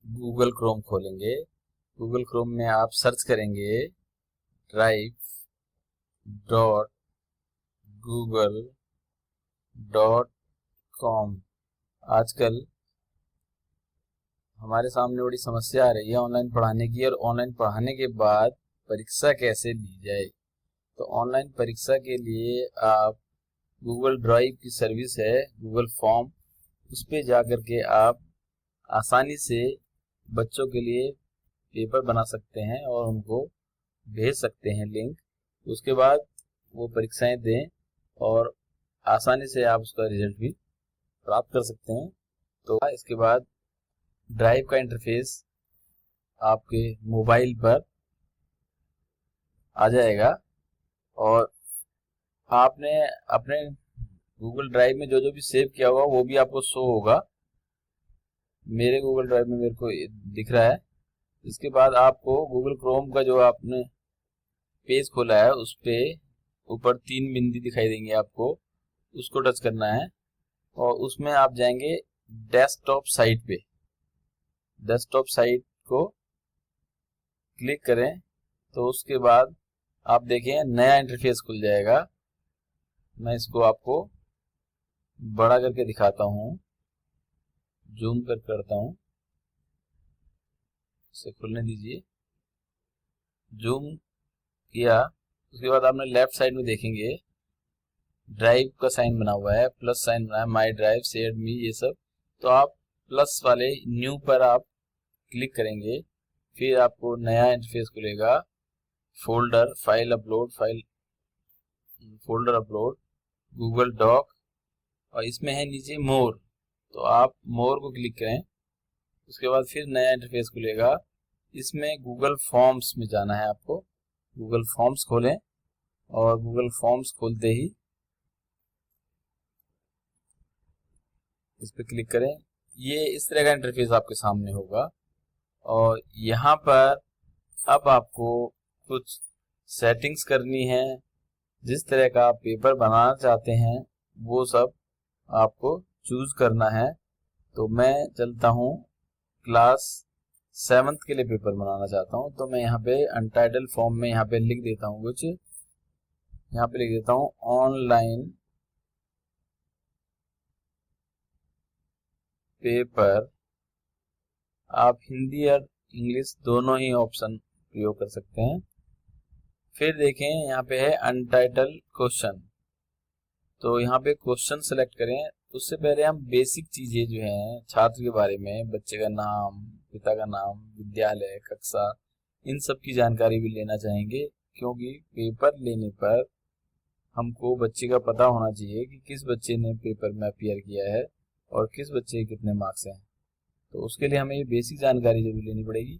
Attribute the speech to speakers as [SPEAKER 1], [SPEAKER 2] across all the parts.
[SPEAKER 1] Google Chrome खोलेंगे। Google Chrome में आप सर्च करेंगे drive dot Google dot com. आजकल हमारे सामने बड़ी समस्या आ रही है ऑनलाइन पढ़ाने की, और ऑनलाइन पढ़ाने के बाद परीक्षा कैसे ली जाए। तो ऑनलाइन परीक्षा के लिए आप गूगल ड्राइव की सर्विस है, गूगल फॉर्म, उस पे जा कर के आप आसानी से बच्चों के लिए पेपर बना सकते हैं और उनको भेज सकते हैं लिंक। उसके बाद वो परीक्षाएं दें और आसानी से आप उसका रिजल्ट भी प्राप्त कर सकते हैं। तो इसके बाद ड्राइव का इंटरफेस आपके मोबाइल पर आ जाएगा और आपने अपने गूगल ड्राइव में जो जो भी सेव किया होगा वो भी आपको शो होगा। मेरे गूगल ड्राइव में मेरे को दिख रहा है। इसके बाद आपको गूगल क्रोम का जो आपने पेज खोला है उस पे ऊपर 3 बिंदी दिखाई देंगे आपको, उसको टच करना है और उसमें आप जाएंगे डेस्कटॉप साइट पे। डेस्कटॉप साइट को क्लिक करें तो उसके बाद आप देखें नया इंटरफेस खुल जाएगा। मैं इसको आपको बड़ा करके दिखाता हूँ, जूम कर करता हूँ, इसे खुलने दीजिए। जूम किया उसके बाद आपने लेफ्ट साइड में देखेंगे ड्राइव का साइन बना हुआ है, प्लस साइन बना है, माई ड्राइव, शेयर मी, ये सब। तो आप प्लस वाले न्यू पर आप क्लिक करेंगे, फिर आपको नया इंटरफेस खुलेगा। Folder, file upload, folder upload, Google Doc, और इसमें है नीचे मोर, तो आप मोर को क्लिक करें। उसके बाद फिर नया इंटरफेस खुलेगा, इसमें गूगल फॉर्म्स में जाना है आपको। गूगल फॉर्म्स खोलें और गूगल फॉर्म्स खोलते ही इस पर क्लिक करें। ये इस तरह का इंटरफेस आपके सामने होगा और यहाँ पर अब आपको कुछ सेटिंग्स करनी है। जिस तरह का आप पेपर बनाना चाहते हैं वो सब आपको चूज करना है। तो मैं चलता हूँ क्लास 7th के लिए पेपर बनाना चाहता हूँ, तो मैं यहाँ पे अनटाइटल फॉर्म में यहाँ पे लिख देता हूँ कुछ। यहाँ पे लिख देता हूँ ऑनलाइन पेपर। आप हिंदी और इंग्लिश दोनों ही ऑप्शन प्रयोग कर सकते हैं। फिर देखें यहाँ पे है अनटाइटल क्वेश्चन, तो यहाँ पे क्वेश्चन सेलेक्ट करें। उससे पहले हम बेसिक चीजें जो हैं छात्र के बारे में, बच्चे का नाम, पिता का नाम, विद्यालय, कक्षा, इन सब की जानकारी भी लेना चाहेंगे, क्योंकि पेपर लेने पर हमको बच्चे का पता होना चाहिए कि किस बच्चे ने पेपर में अपीयर किया है और किस बच्चे के कितने मार्क्स हैं। तो उसके लिए हमें ये बेसिक जानकारी जरूर लेनी पड़ेगी।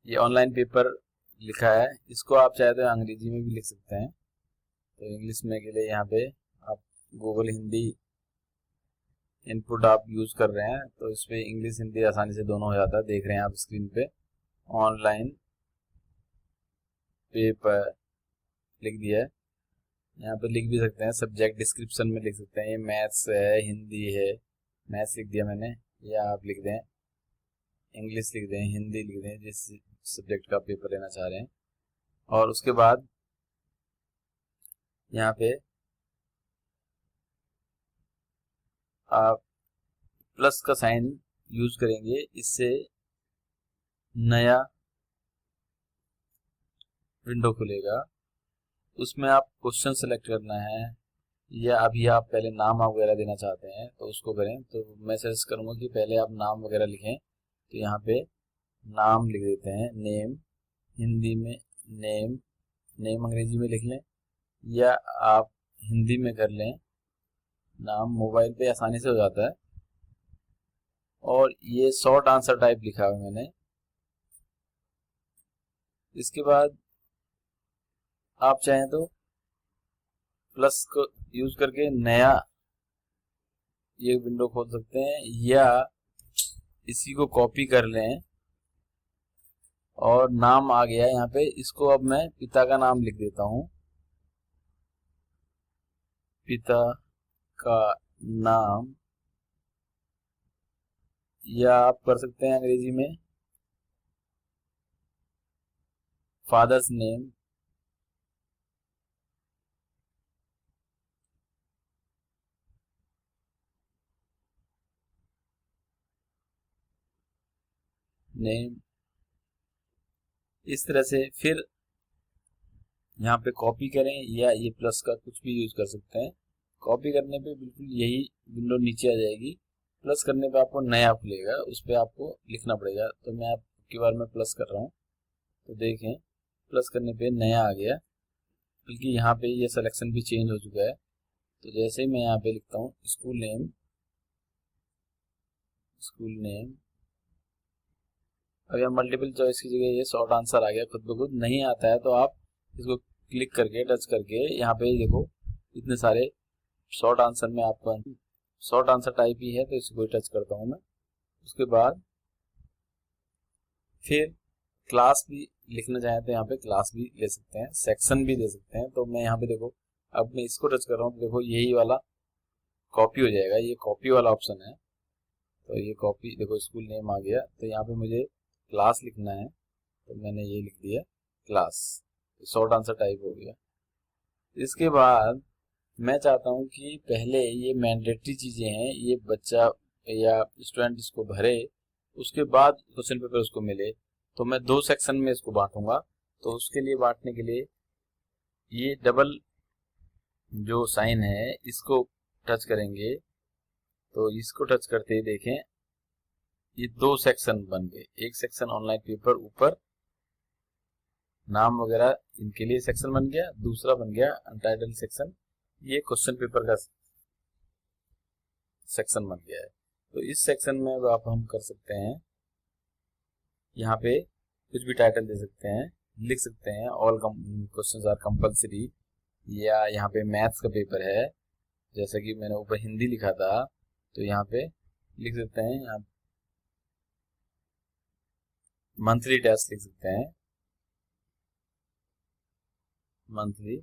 [SPEAKER 1] ये ऑनलाइन पेपर लिखा है, इसको आप चाहे तो अंग्रेजी में भी लिख सकते हैं। तो इंग्लिश में के लिए यहाँ पे आप गूगल हिंदी इनपुट आप यूज कर रहे हैं तो इस पे इंग्लिश हिंदी आसानी से दोनों हो जाता है। देख रहे हैं आप स्क्रीन पे ऑनलाइन पेपर लिख दिया है। यहाँ पे लिख भी सकते हैं, सब्जेक्ट डिस्क्रिप्शन में लिख सकते हैं, ये मैथ्स है, हिंदी है, मैथ्स लिख दिया मैंने, या आप लिख दें इंग्लिश, लिख दें हिंदी, लिख दें जिस सब्जेक्ट का पेपर लेना चाह रहे हैं। और उसके बाद यहाँ पे आप प्लस का साइन यूज करेंगे, इससे नया विंडो खुलेगा। उसमें आप क्वेश्चन सेलेक्ट करना है, या अभी आप पहले नाम वगैरह देना चाहते हैं तो उसको करें। तो मैं सजेस्ट करूंगा कि पहले आप नाम वगैरह लिखें, तो यहाँ पे नाम लिख देते हैं, नेम, हिंदी में नेम, नेम अंग्रेजी में लिख लें या आप हिंदी में कर लें। नाम मोबाइल पे आसानी से हो जाता है। और ये शॉर्ट आंसर टाइप लिखा हुआ मैंने। इसके बाद आप चाहें तो प्लस को यूज करके नया ये विंडो खोल सकते हैं, या इसी को कॉपी कर लें और नाम आ गया यहाँ पे, इसको अब मैं पिता का नाम लिख देता हूँ। पिता का नाम या आप कर सकते हैं अंग्रेजी में फादर्स नेम, नेम, इस तरह से। फिर यहाँ पे कॉपी करें या ये प्लस का कुछ भी यूज कर सकते हैं। कॉपी करने पे बिल्कुल यही विंडो नीचे आ जाएगी, प्लस करने पे आपको नया खुलेगा, उस पर आपको लिखना पड़ेगा। तो मैं आपकी बार में प्लस कर रहा हूँ, तो देखें प्लस करने पे नया आ गया, बल्कि यहाँ पे ये सिलेक्शन भी चेंज हो चुका है। तो जैसे ही मैं यहाँ पे लिखता हूँ स्कूल नेम, स्कूल नेम, अब यहाँ मल्टीपल चॉइस की जगह ये शॉर्ट आंसर आ गया खुद ब खुद। नहीं आता है तो आप इसको क्लिक करके टच करके यहाँ पे देखो इतने सारे शॉर्ट आंसर में आपको शॉर्ट आंसर टाइप ही है, तो इसको टच करता हूँ मैं। उसके बाद फिर क्लास भी लिखना चाहें तो यहाँ पे क्लास भी ले सकते हैं, सेक्शन भी दे सकते हैं। तो मैं यहाँ पे देखो अब मैं इसको टच कर रहा हूँ तो देखो यही वाला कॉपी हो जाएगा, ये कॉपी वाला ऑप्शन है। तो ये कॉपी देखो स्कूल नेम आ गया। तो यहाँ पे मुझे क्लास लिखना है तो मैंने ये लिख दिया क्लास, शॉर्ट आंसर टाइप हो गया। इसके बाद मैं चाहता हूँ कि पहले ये मैंडेटरी चीज़ें हैं, ये बच्चा या स्टूडेंट इसको भरे, उसके बाद क्वेश्चन पेपर उसको मिले। तो मैं 2 सेक्शन में इसको बांटूंगा। तो उसके लिए बांटने के लिए ये डबल जो साइन है इसको टच करेंगे। तो इसको टच करते ही देखें ये 2 सेक्शन बन गए। एक सेक्शन ऑनलाइन पेपर ऊपर नाम वगैरह इनके लिए सेक्शन बन गया, दूसरा बन गया अनटाइटल सेक्शन, ये क्वेश्चन पेपर का सेक्शन बन गया है। तो इस सेक्शन में अब आप हम कर सकते हैं, यहाँ पे कुछ भी टाइटल दे सकते हैं, लिख सकते हैं ऑल क्वेश्चंस आर कंपलसरी, या यहाँ पे मैथ्स का पेपर है जैसा कि मैंने ऊपर हिंदी लिखा था तो यहाँ पे लिख सकते हैं, यहाँ मंथली टेस्ट लिख सकते हैं, मंथली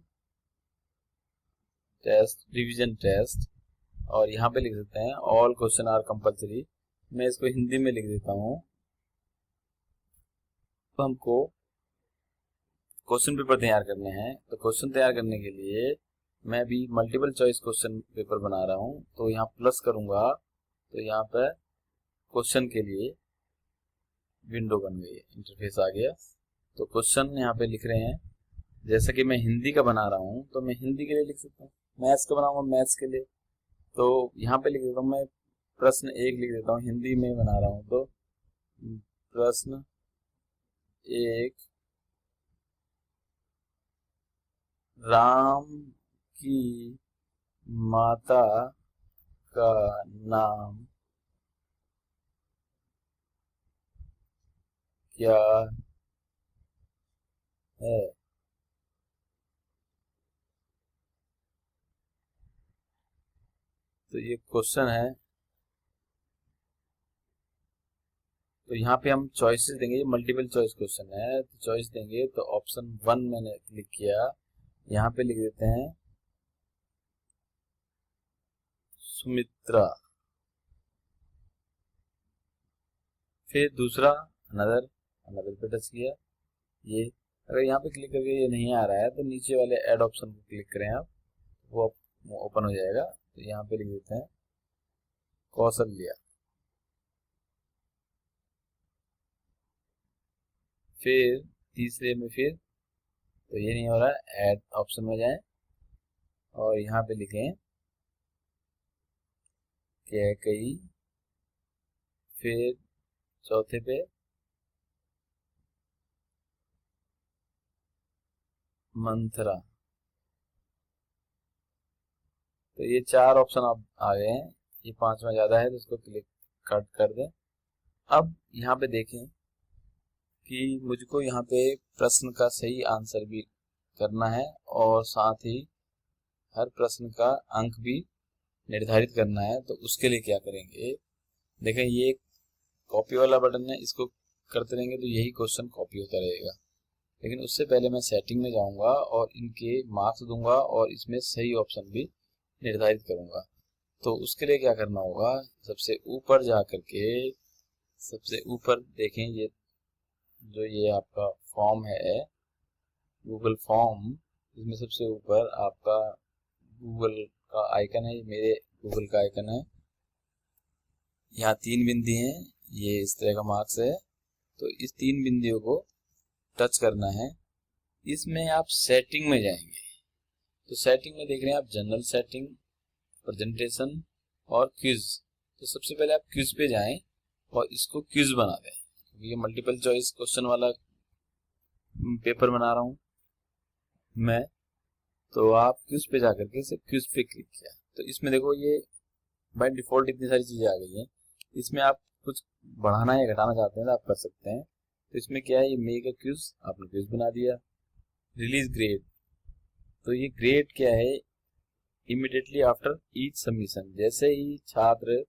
[SPEAKER 1] टेस्ट, रिवीजन टेस्ट। और यहाँ पे लिख सकते हैं ऑल क्वेश्चन आर कंपलसरी। मैं इसको हिंदी में लिख देता हूँ। तो हमको क्वेश्चन पेपर तैयार करने हैं, तो क्वेश्चन तैयार करने के लिए मैं अभी मल्टीपल चॉइस क्वेश्चन पेपर बना रहा हूँ। तो यहाँ प्लस करूँगा तो यहाँ पर क्वेश्चन के लिए विंडो बन गई, इंटरफेस आ गया। तो क्वेश्चन यहाँ पे लिख रहे हैं, जैसे कि मैं हिंदी का बना रहा हूँ तो मैं हिंदी के लिए लिख सकता हूँ, मैथ्स का बनाऊंगा मैथ्स के लिए। तो यहाँ पे लिख देता हूँ मैं प्रश्न 1 लिख देता हूँ, हिंदी में बना रहा हूँ तो प्रश्न 1, राम की माता का नाम क्या है। तो ये क्वेश्चन है। तो यहाँ पे हम चॉइसेस देंगे, ये मल्टीपल चॉइस क्वेश्चन है तो चॉइस देंगे। तो ऑप्शन 1 मैंने क्लिक किया, यहाँ पे लिख देते हैं सुमित्रा। फिर दूसरा अनदर, अनदर पे टच किया। ये अगर यहाँ पे क्लिक करके ये नहीं आ रहा है तो नीचे वाले ऐड ऑप्शन को क्लिक करें आप, वो ओपन हो जाएगा। तो यहाँ पे लिख देते हैं कौशल्या। फिर तीसरे में फिर तो ये नहीं हो रहा है, ऐड ऑप्शन में जाएं और यहाँ पे लिखें कैकई। फिर चौथे पे मंथरा। तो ये 4 ऑप्शन अब आ गए हैं, ये 5वां ज्यादा है तो इसको क्लिक कट कर दें। अब यहाँ पे देखें कि मुझको यहाँ पे प्रश्न का सही आंसर भी करना है और साथ ही हर प्रश्न का अंक भी निर्धारित करना है। तो उसके लिए क्या करेंगे, देखें ये कॉपी वाला बटन है, इसको करते रहेंगे तो यही क्वेश्चन कॉपी होता रहेगा। लेकिन उससे पहले मैं सेटिंग में जाऊंगा और इनके मार्क्स दूंगा और इसमें सही ऑप्शन भी निर्धारित करूंगा। तो उसके लिए क्या करना होगा, सबसे ऊपर जा करके सबसे ऊपर देखें, ये आपका फॉर्म है गूगल फॉर्म, इसमें सबसे ऊपर आपका गूगल का आइकन है, मेरे गूगल का आइकन है। यहाँ 3 बिंदी हैं, ये इस तरह का मार्क्स है। तो इस 3 बिंदियों को टच करना है। इसमें आप सेटिंग में जाएंगे, तो सेटिंग में देख रहे हैं आप जनरल सेटिंग, प्रेजेंटेशन और क्विज। तो सबसे पहले आप क्विज पे जाएं और इसको क्विज बना दें, क्योंकि ये मल्टीपल चॉइस क्वेश्चन वाला पेपर बना रहा हूँ मैं। तो आप क्विज पे जाकर के इसे क्विज पे क्लिक किया, तो इसमें देखो ये बाय डिफॉल्ट इतनी सारी चीजें आ गई हैं। इसमें आप कुछ बढ़ाना या घटाना चाहते हैं तो आप कर सकते हैं। तो इसमें क्या है, ये मेक अ क्विज, आपने क्विज बना दिया। रिलीज ग्रेड, तो ये ग्रेड क्या है, इमिडिएटली आफ्टर ईच सबमिशन, जैसे ही छात्र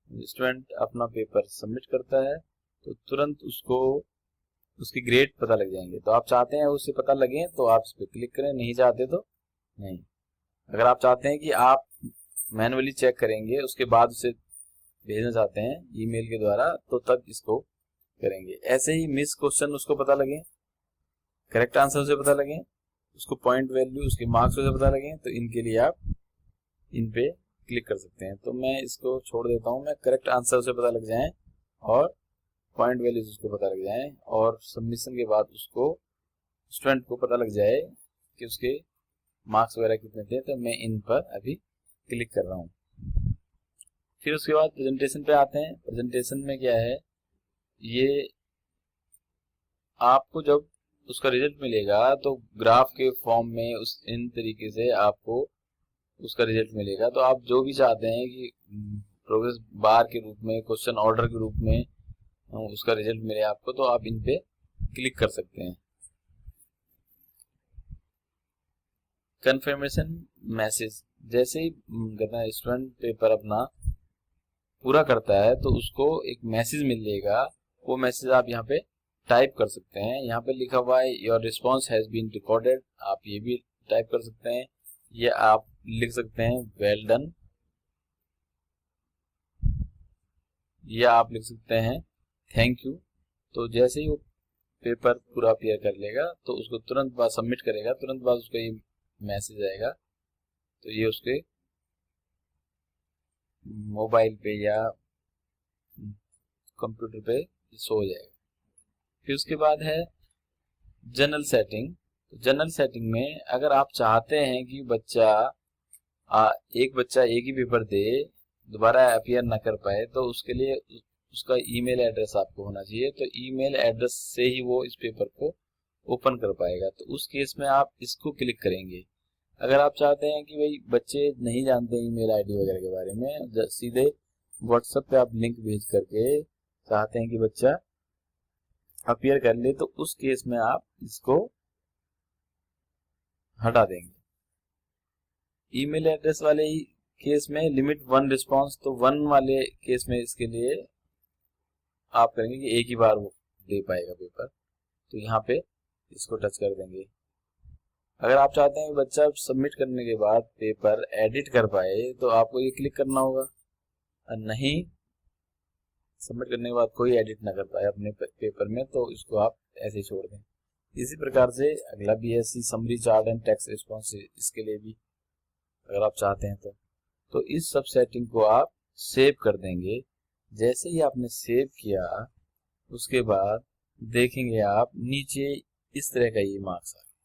[SPEAKER 1] स्टूडेंट अपना पेपर सबमिट करता है तो तुरंत उसको उसकी ग्रेड पता लग जाएंगे। तो आप चाहते हैं उससे पता लगे तो आप इस पर क्लिक करें, नहीं चाहते तो नहीं। अगर आप चाहते हैं कि आप मैनुअली चेक करेंगे उसके बाद उसे भेजना चाहते हैं ईमेल के द्वारा, तो तब इसको करेंगे। ऐसे ही मिस क्वेश्चन उसको पता लगे, करेक्ट आंसर उसे पता लगे, उसको पॉइंट वैल्यू उसके मार्क्स उसे पता लगे, तो इनके लिए आप इन पे क्लिक कर सकते हैं। तो मैं इसको छोड़ देता हूं, मैं करेक्ट आंसर उसे पता लग जाए और पॉइंट वैल्यूज उसको पता लग जाए और सबमिशन के बाद उसको स्टूडेंट को पता लग जाए कि उसके मार्क्स वगैरह कितने थे। तो मैं इन पर अभी क्लिक कर रहा हूँ। फिर उसके बाद प्रेजेंटेशन पे आते हैं। प्रेजेंटेशन में क्या है, ये आपको जब उसका रिजल्ट मिलेगा तो ग्राफ के फॉर्म में इन तरीके से आपको उसका रिजल्ट मिलेगा। तो आप जो भी चाहते हैं कि प्रोग्रेस बार के रूप में, क्वेश्चन ऑर्डर के रूप में उसका रिजल्ट मिले आपको, तो आप इन पे क्लिक कर सकते हैं। कंफर्मेशन मैसेज, जैसे ही स्टूडेंट पेपर अपना पूरा करता है तो उसको एक मैसेज मिलेगा, वो मैसेज आप यहाँ पे टाइप कर सकते हैं। यहाँ पे लिखा हुआ है your response has been recorded, आप ये भी टाइप कर सकते हैं। ये आप लिख सकते हैं वेल डन, या आप लिख सकते हैं थैंक यू। तो जैसे ही वो पेपर पूरा अपीयर कर लेगा तो उसको तुरंत बाद सबमिट करेगा, तुरंत बाद उसका ये मैसेज आएगा, तो ये उसके मोबाइल पे या कंप्यूटर पे शो हो जाएगा। फिर उसके बाद है जनरल सेटिंग। तो जनरल सेटिंग में अगर आप चाहते हैं कि एक बच्चा एक ही पेपर दे, दोबारा अपीयर ना कर पाए, तो उसके लिए उसका ईमेल एड्रेस आपको होना चाहिए। तो ईमेल एड्रेस से ही वो इस पेपर को ओपन कर पाएगा। तो उस केस में आप इसको क्लिक करेंगे। अगर आप चाहते हैं कि भाई बच्चे नहीं जानते ईमेल आईडी वगैरह के बारे में, सीधे व्हाट्सएप पे आप लिंक भेज करके चाहते हैं कि बच्चा अपीयर कर ले, तो उस केस में आप इसको हटा देंगे। ईमेल एड्रेस वाले ही केस में लिमिट 1 रिस्पॉन्स, तो 1 वाले केस में इसके लिए आप करेंगे कि एक ही बार वो दे पाएगा पेपर, तो यहाँ पे इसको टच कर देंगे। अगर आप चाहते हैं कि बच्चा सबमिट करने के बाद पेपर एडिट कर पाए तो आपको ये क्लिक करना होगा, और नहीं सबमिट करने के बाद कोई एडिट ना कर पाए अपने पेपर में, तो इसको आप ऐसे ही छोड़ दें। इसी प्रकार से अगला BSc summary chart and text response, इसके लिए भी अगर आप चाहते हैं तो इस सब सेटिंग को आप सेव कर देंगे। जैसे ही आपने सेव किया उसके बाद देखेंगे आप नीचे इस तरह का ये मार्क्स आ गया,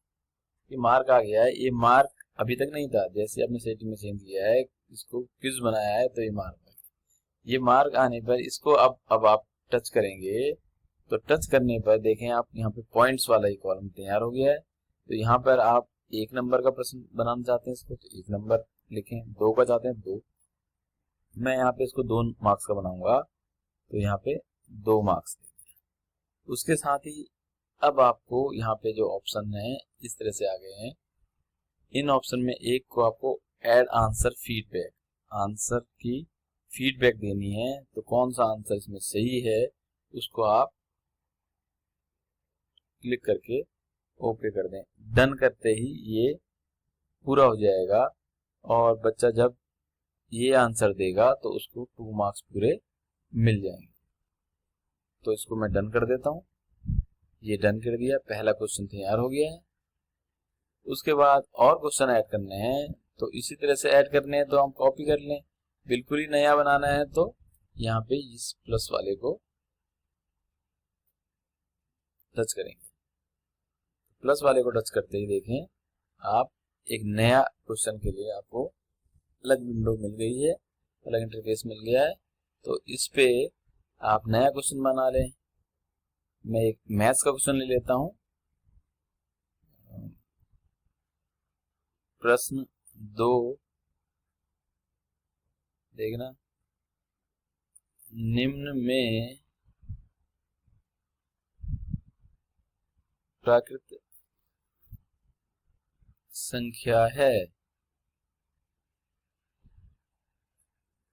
[SPEAKER 1] ये मार्क आ गया है। ये मार्क अभी तक नहीं था, जैसे आपने सेटिंग में चेंज किया है, इसको क्विज बनाया है, तो ये मार्क आ गया। ये मार्क आने पर इसको अब आप टच करेंगे, तो टच करने पर देखें आप यहाँ पे पॉइंट्स वाला ही कॉलम तैयार हो गया है। तो यहाँ पर आप 1 नंबर का प्रश्न बनाना चाहते हैं इसको, तो 1 नंबर लिखें, 2 का चाहते हैं 2, मैं यहाँ पे इसको 2 मार्क्स का बनाऊंगा, तो यहाँ पे 2 मार्क्स। उसके साथ ही अब आपको यहाँ पे जो ऑप्शन है इस तरह से आ गए हैं। इन ऑप्शन में एक को आपको ऐड आंसर फीडबैक, आंसर की फीडबैक देनी है, तो कौन सा आंसर इसमें सही है उसको आप क्लिक करके ओके कर दें। डन करते ही ये पूरा हो जाएगा और बच्चा जब ये आंसर देगा तो उसको 2 मार्क्स पूरे मिल जाएंगे। तो इसको मैं डन कर देता हूँ। ये डन कर दिया, पहला क्वेश्चन तैयार हो गया है। उसके बाद और क्वेश्चन ऐड करने हैं, तो इसी तरह से ऐड करने हैं तो हम कॉपी कर लें। बिल्कुल ही नया बनाना है तो यहाँ पे इस प्लस वाले को टच करेंगे। प्लस वाले को टच करते ही देखें आप एक नया क्वेश्चन के लिए आपको अलग विंडो मिल गई है, अलग इंटरफेस मिल गया है। तो इस पे आप नया क्वेश्चन बना लें। मैं एक मैथ्स का क्वेश्चन ले लेता हूं। प्रश्न 2 देखना, निम्न में प्राकृत संख्या है।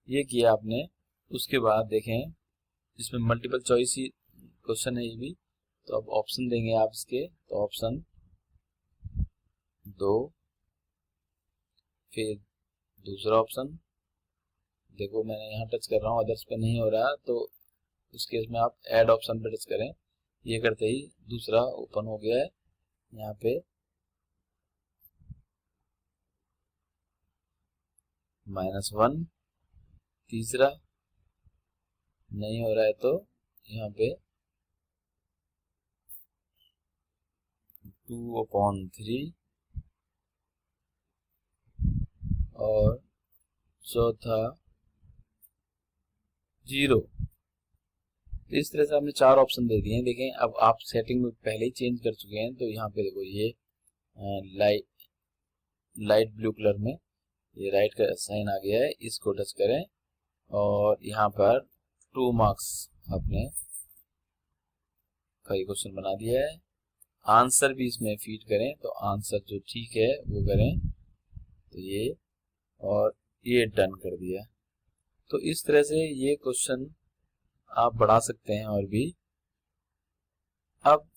[SPEAKER 1] ये किया आपने। उसके बाद देखें इसमें मल्टीपल चॉइस ही क्वेश्चन है ये भी, तो अब ऑप्शन देंगे आप इसके, तो ऑप्शन 2, फिर दूसरा ऑप्शन, देखो मैंने यहाँ टच कर रहा हूँ, अदर्स पे नहीं हो रहा, तो उस केस में आप ऐड ऑप्शन पे टच करें। ये करते ही दूसरा ओपन हो गया है। यहाँ पे -1, तीसरा नहीं हो रहा है तो यहाँ पे 2/3 और चौथा 0। इस तरह से आपने 4 ऑप्शन दे दिए हैं। देखें अब आप सेटिंग में पहले ही चेंज कर चुके हैं, तो यहाँ पे देखो ये लाइट ब्लू कलर में ये राइट का साइन आ गया है, इसको टच करें और यहाँ पर 2 मार्क्स आपने का क्वेश्चन बना दिया है। आंसर भी इसमें फीड करें, तो आंसर जो ठीक है वो करें, तो ये और ये डन कर दिया। तो इस तरह से ये क्वेश्चन आप बढ़ा सकते हैं और भी। अब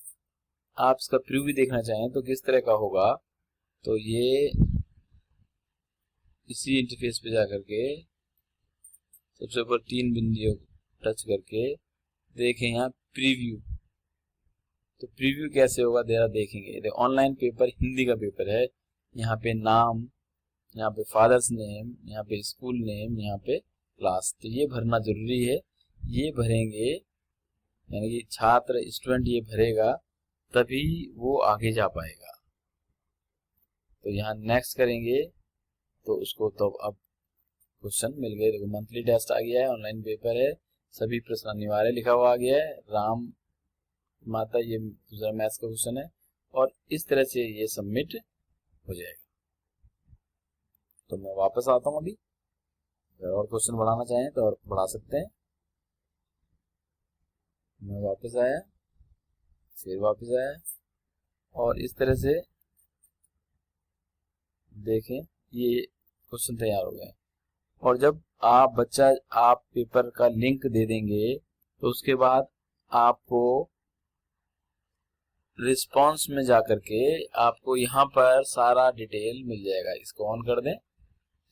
[SPEAKER 1] आप इसका प्रीव्यू भी देखना चाहें तो किस तरह का होगा, तो ये इसी इंटरफेस पे जाकर के सबसे ऊपर 3 बिंदुओं टच करके देखें यहाँ प्रीव्यू। तो प्रीव्यू कैसे होगा जरा देखेंगे। ऑनलाइन पेपर हिंदी का पेपर है, यहाँ पे नाम, यहाँ पे फादर्स नेम, यहाँ पे स्कूल नेम, यहाँ पे क्लास, तो ये भरना जरूरी है। ये भरेंगे यानी कि छात्र स्टूडेंट ये भरेगा तभी वो आगे जा पाएगा। तो यहाँ नेक्स्ट करेंगे तो उसको तो अब क्वेश्चन मिल गए। देखो मंथली टेस्ट आ गया है, ऑनलाइन पेपर है, सभी प्रश्न अनिवार्य लिखा हुआ आ गया है, राम माता ये दूसरा मैथ्स का क्वेश्चन है, और इस तरह से ये सबमिट हो जाएगा। तो मैं वापस आता हूँ, अभी अगर और क्वेश्चन बढ़ाना चाहें तो और बढ़ा सकते हैं। मैं वापस आया, फिर वापस आया, और इस तरह से देखें ये क्वेश्चन तैयार हो गए। और जब आप पेपर का लिंक दे देंगे तो उसके बाद आपको रिस्पांस में जाकर के आपको यहाँ पर सारा डिटेल मिल जाएगा। इसको ऑन कर दें,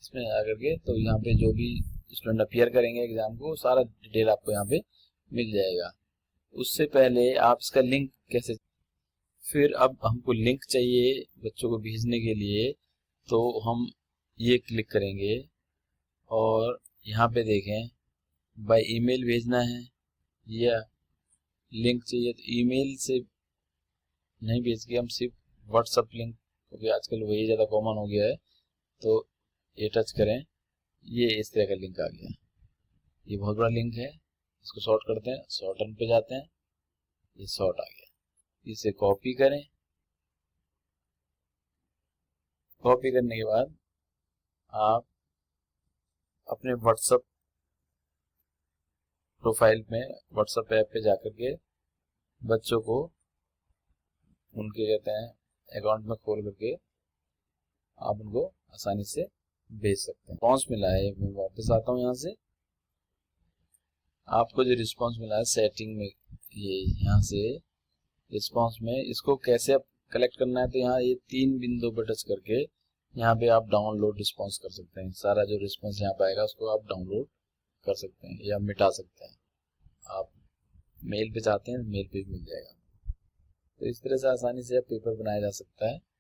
[SPEAKER 1] इसमें जाकर के तो यहाँ पे जो भी स्टूडेंट अपीयर करेंगे एग्जाम को सारा डिटेल आपको यहाँ पे मिल जाएगा। उससे पहले आप इसका लिंक कैसे, फिर अब हमको लिंक चाहिए बच्चों को भेजने के लिए, तो हम ये क्लिक करेंगे और यहाँ पे देखें बाय ईमेल भेजना है या लिंक चाहिए, तो ईमेल से नहीं भेज के हम सिर्फ व्हाट्सएप लिंक, क्योंकि आजकल वही ज़्यादा कॉमन हो गया है, तो ये टच करें, ये इस तरह का लिंक आ गया। ये बहुत बड़ा लिंक है, इसको शॉर्ट करते हैं, शॉर्टन पे जाते हैं, ये शॉर्ट आ गया। इसे कॉपी करें, कॉपी करने के बाद आप अपने व्हाट्सएप प्रोफाइल में व्हाट्सएप ऐप पे जाकर के बच्चों को उनके कहते हैं अकाउंट में खोल करके आप उनको आसानी से भेज सकते हैं। रिस्पॉन्स मिला है, मैं वापस आता हूँ यहाँ से, आपको जो रिस्पॉन्स मिला है सेटिंग में, ये यहाँ से रिस्पॉन्स में इसको कैसे आप कलेक्ट करना है, तो यहाँ ये 3 बिंदु पर टच करके यहाँ पे आप डाउनलोड रिस्पॉन्स कर सकते हैं। सारा जो रिस्पॉन्स यहाँ पे आएगा उसको आप डाउनलोड कर सकते हैं या मिटा सकते हैं। आप मेल पे चाहते हैं मेल पे भी मिल जाएगा। तो इस तरह से आसानी से पेपर बनाया जा सकता है।